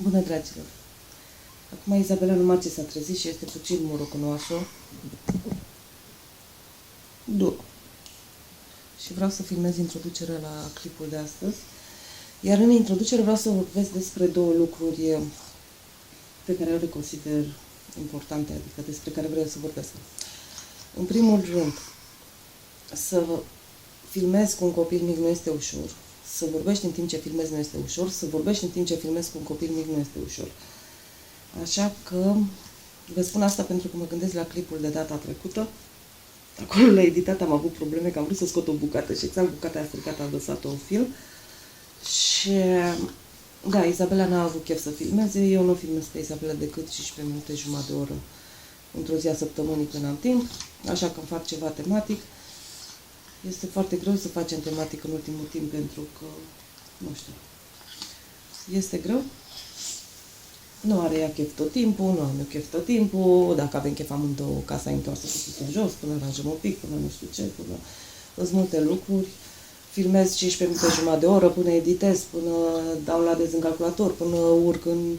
Bună, dragilor! Acum Izabela numai ce s-a trezit și este puțin morocănoasă. Da. Și vreau să filmez introducerea la clipul de astăzi. Iar în introducere vreau să vorbesc despre două lucruri pe care eu le consider importante, adică despre care vreau să vorbesc. În primul rând, să filmezi cu un copil mic nu este ușor. Să vorbești în timp ce filmezi nu este ușor. Să vorbești în timp ce filmezi cu un copil mic nu este ușor. Așa că vă spun asta pentru că mă gândesc la clipul de data trecută. Acolo la editat am avut probleme, că am vrut să scot o bucată și exact bucata aia stricată a lăsat-o în film. Și da, Izabela n-a avut chef să filmeze. Eu nu filmez pe Izabela decât 15 minute, jumătate de oră într-o zi a săptămânii când am timp. Așa că îmi fac ceva tematic. Este foarte greu să facem tematic în ultimul timp pentru că, nu știu, este greu. Nu are ea chef tot timpul, nu am eu chef tot timpul. Dacă avem chef amândouă, casa e întoarsă cu sus în jos, până aranjăm un pic, până nu știu ce, până sunt multe lucruri. Filmez 15 minute, jumătate de oră, până editez, până dau la în calculator, până urc în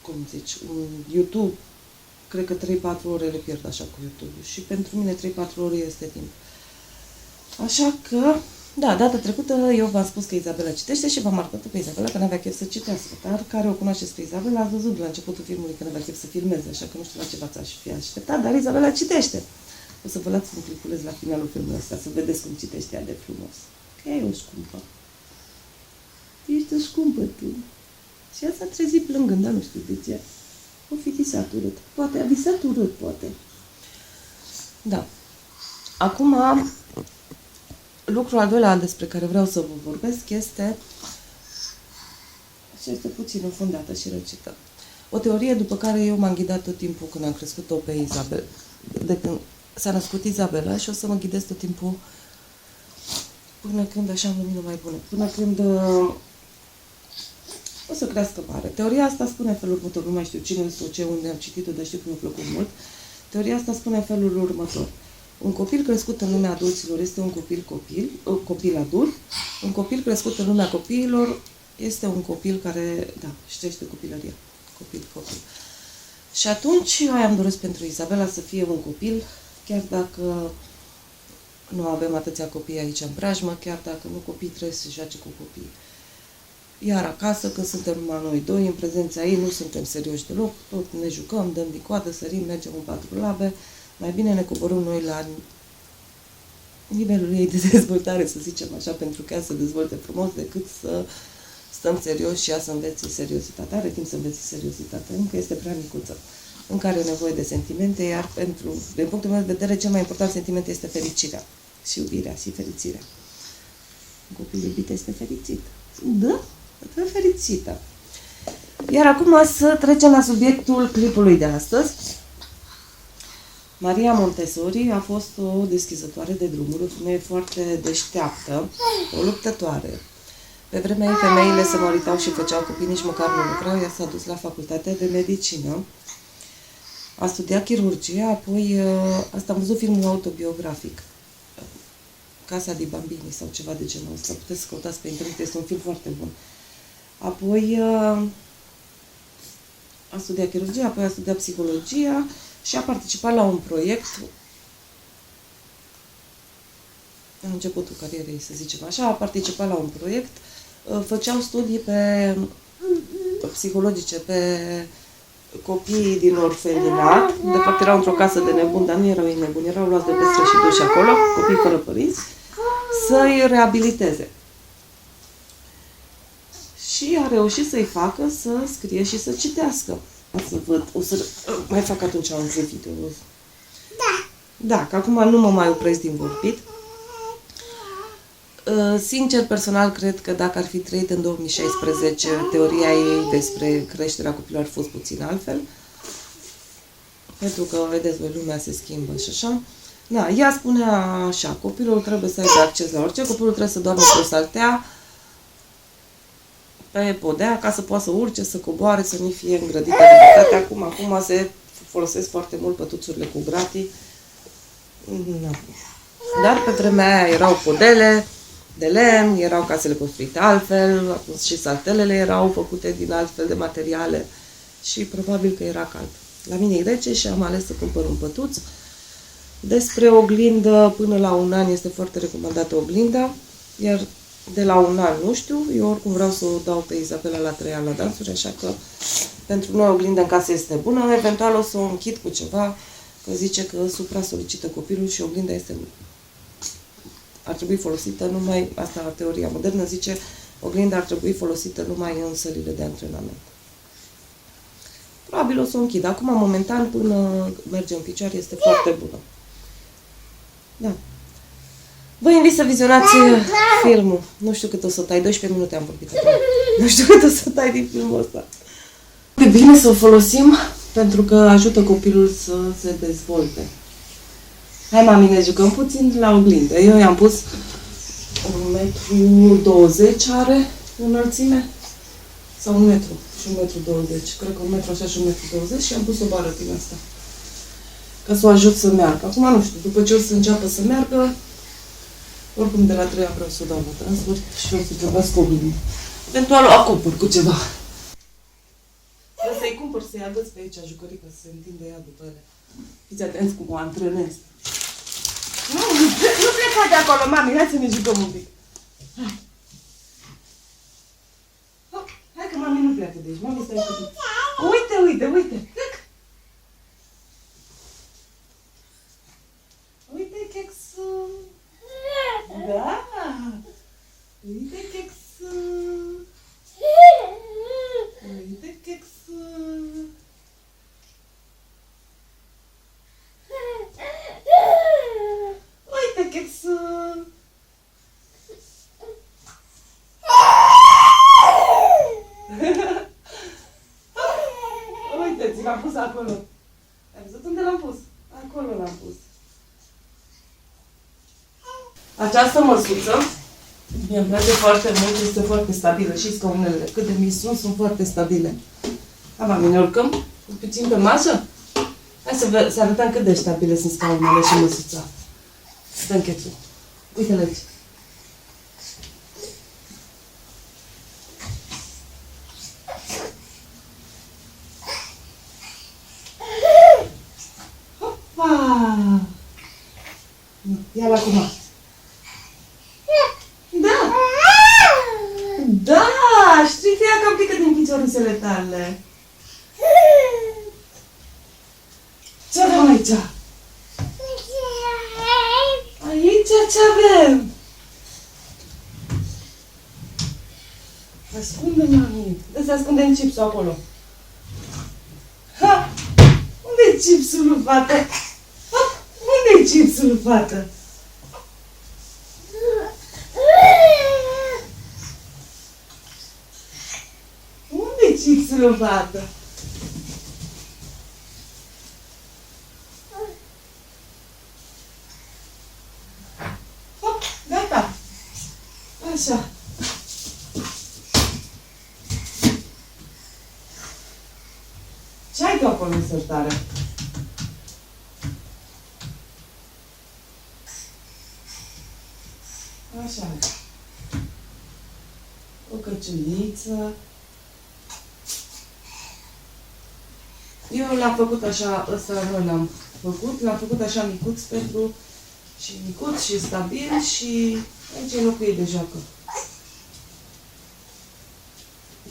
cum zici, în YouTube. Cred că 3-4 ore le pierd așa cu YouTube și pentru mine 3-4 ore este timp. Așa că, da, data trecută eu v-am spus că Izabela citește și v-am arătat pe Izabela că n-avea chef să citească, dar care o cunoașteți pe Izabela ați văzut la începutul filmului că n-avea chef să filmeze, așa că nu știu la ce v-ați fi așteptat, dar Izabela citește. O să vă las un clipuleț la finalul filmului ăsta, să vedeți cum citește ea de frumos. Că e o scumpă. Ești o scumpă tu. Și ea s-a trezit plângând, dar nu știu de ce. O fi visat urât. Poate a visat urât, poate. Da. Acum, lucrul al doilea despre care vreau să vă vorbesc este, și este puțin înfundată și răcită, o teorie după care eu m-am ghidat tot timpul când am crescut-o pe Izabela, de când s-a născut Izabela, și o să mă ghidez tot timpul până când așa am lumină mai bună, până când o să crească mare. Teoria asta spune în felul următor, nu mai știu cine sau ce, unde am citit-o, dar știu că mi-a plăcut mult. Teoria asta spune în felul următor. Un copil crescut în lumea adulților este un copil adult. Un copil crescut în lumea copiilor este un copil care, da, ștește copilăria. Copil. Și atunci eu am doresc pentru Izabela să fie un copil, chiar dacă nu avem atâția copii aici în preajmă, chiar dacă nu copiii trebuie să se joace cu copiii. Iar acasă, când suntem numai noi doi, în prezența ei, nu suntem serioși deloc, tot ne jucăm, dăm bicoadă, sărim, mergem în patru labe, mai bine ne coborâm noi la nivelul ei de dezvoltare, să zicem așa, pentru că ea să dezvolte frumos, decât să stăm serioși și ea să învețe seriozitate. Are timp să învețe seriozitate, încă este prea micuță, încă are nevoie de sentimente, iar din punctul meu de vedere, cel mai important sentiment este fericirea și iubirea și fericirea. Un copil iubit este fericit. Da? Trebuie fericită. Iar acum să trecem la subiectul clipului de astăzi. Maria Montessori a fost o deschizătoare de drumuri, o femeie foarte deșteaptă, o luptătoare. Pe vremea ei, femeile se măritau și făceau copii, nici măcar nu lucrau, ea s-a dus la facultatea de medicină. A studiat chirurgie, apoi, asta am văzut filmul autobiografic, Casa di Bambini sau ceva de genul ăsta, puteți să căutați pe internet, este un film foarte bun. Apoi a studiat chirurgie, apoi a studiat psihologia și a participat la un proiect în începutul carierei, să zicem așa, a participat la un proiect, făceau studii psihologice pe copiii din orfelinat, de fapt erau într-o casă de nebuni, dar nu erau ei nebuni, erau luați de pe străzi și duși acolo, copii fără părinți, să-i reabiliteze. Și a reușit să-i facă să scrie și să citească. O să mai fac atunci un video. Da. Da, că acum nu mă mai opresc din vorbit. Sincer, personal, cred că dacă ar fi trăit în 2016, teoria ei despre creșterea copilului ar fost puțin altfel. Pentru că, vedeți voi, lumea se schimbă și așa. Da, ea spunea așa, copilul trebuie să aibă acces la orice, copilul trebuie să doarmă pe o saltea, pe podea, ca să poată să urce, să coboare, să nu fie îngrădită libertatea. Acum se folosesc foarte mult pătuțurile cu gratii. Da. Dar pe vremea aia erau podele, de lemn, erau casele construite altfel, atunci și saltelele erau făcute din altfel de materiale și probabil că era cald. La mine e rece și am ales să cumpăr un pătuț. Despre oglindă, până la un an este foarte recomandată oglinda, iar de la un an nu știu, eu oricum vreau să o dau pe Izabela la 3 ani la dansuri, așa că pentru noi oglinda în casă este bună, eventual o să o închid cu ceva, că zice că supra-solicită copilul și oglinda ar trebui folosită numai, asta teoria modernă zice, oglinda ar trebui folosită numai în sălile de antrenament. Probabil o să o închid. Acum, momentan, până merge în picioare, este foarte bună. Da. Vă invit să vizionați filmul. Nu știu cât o să tai, 12 minute am vorbit acum. Nu știu cât o să tai din filmul ăsta. E bine să o folosim pentru că ajută copilul să se dezvolte. Hai, mami, ne jucăm puțin la oglindă. Eu i-am pus 1,20 m are înălțime sau 1 metru și 1,20 m. Cred că 1 metru așa și 1,20 m și am pus o bară din asta. Ca să o ajut să meargă. Acum nu știu, după ce o să înceapă să meargă, oricum de la 3 ani vreau să o dau la transfer și o să trebuiască oglindă. Eventual o acopăr cu ceva. Trebuie să-i cumpăr, să-i agăț pe aici jucărică, să se întinde ea după ele. Fiți atenți cum o antrenez. Nu pleca de acolo, mami, hai să ne jucăm un pic. Hai. Hai că mami nu pleacă de aici, mami stai cu tine. Uite, uite, uite. Uite chexul. Da. Uite chexul. Uite chexul. Uite chexul. Uite, ți l-am pus acolo. Ai văzut unde l-am pus? Acolo l-am pus. Această măsuță mi-e place foarte mult, este foarte stabilă. Și scaunele, cât de mici sunt foarte stabile. Hai, mami, ne urcăm puțin pe masă? Hai să arătăm cât de stabile sunt scaunele și măsuța. Dă-mi chețul. Uite-l aici. Hopa! Ia-l acum. Da! Da! Știi că ea cam pică din piciorușele tale. Ce avem aici? Aici ce avem? Ascunde, mami. Dă să ascundem chipsul acolo. Ha! Unde-i chipsul, fată? Ha! Unde-i chipsul, fată? Unde-i chipsul, fată? Hop, gata. Așa. Ce ai tu acolo în sertare? Așa. O căciuliță. Eu l-am făcut așa, ăsta noi l-am făcut așa micuț pentru și micuț și stabil și aici e locul ei de joacă.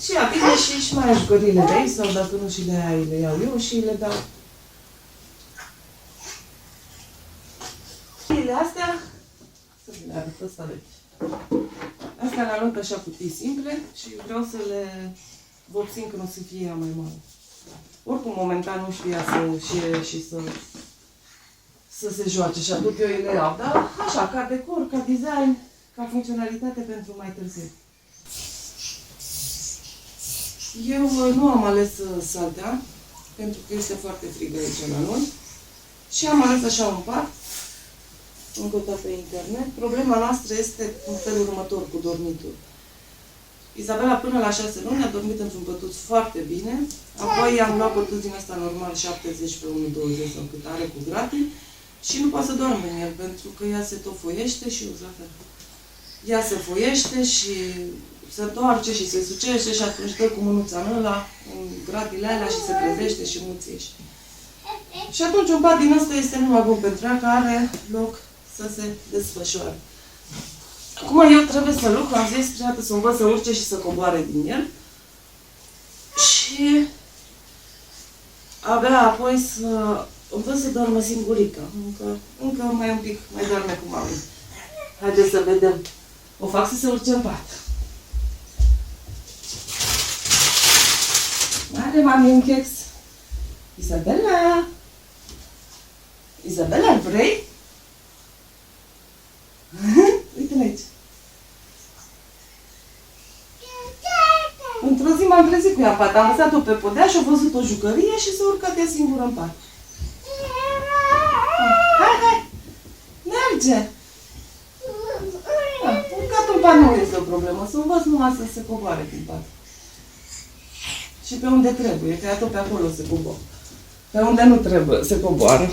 Și bine și mai aș jucările de aici sau dacă nu și le iau eu și le dau. Astea, să le arăt ăsta de aici. Astea le-am luat așa cutii simple și vreau să le vopsim când o să fie ea mai mare. Oricum, momentan nu știu ea să se joace și aduc eu le iau, dar așa, ca decor, ca design, ca funcționalitate pentru mai târziu. Eu nu am ales saltea, pentru că este foarte frig aici la noi. Și am ales așa un pat, încă o dată pe internet. Problema noastră este în felul următor cu dormitul. Izabela până la 6 luni a dormit într-un pătuț foarte bine. Apoi am luat pătuț din ăsta normal 70 pe 1,20 sau cât are cu gratii și nu poate să doarme în el pentru că ea se tofoiește și la fel. ea se foiește și se întoarce și se sucește și atunci dă cu mânuța în ăla, în gratile alea și se trezește și muțește. Și atunci un pat din ăsta este numai bun pentru ea, că are loc să se desfășoare. Acum eu trebuie să lucru, am zis, prima dată să învăț să urce și să coboare din el. Și abia apoi să învăț să doarmă singurică. Încă mai un pic, mai doarme cu mami. Haideți să vedem. O fac să se urce în pat. Are mami un chex. Isabela! Isabela, îl vrei? Uite-l aici. Într-o zi m-am trezit cu ea în pat. Am lăsat-o pe podea și a văzut o jucărie și s-a urcat ea singură în pat. Hai! Merge! Urcat în pat nu este o problemă. Să învăț numai să se coboare din pat. Și pe unde trebuie, că ea tot pe acolo se coboară. Pe unde nu trebuie, se coboară.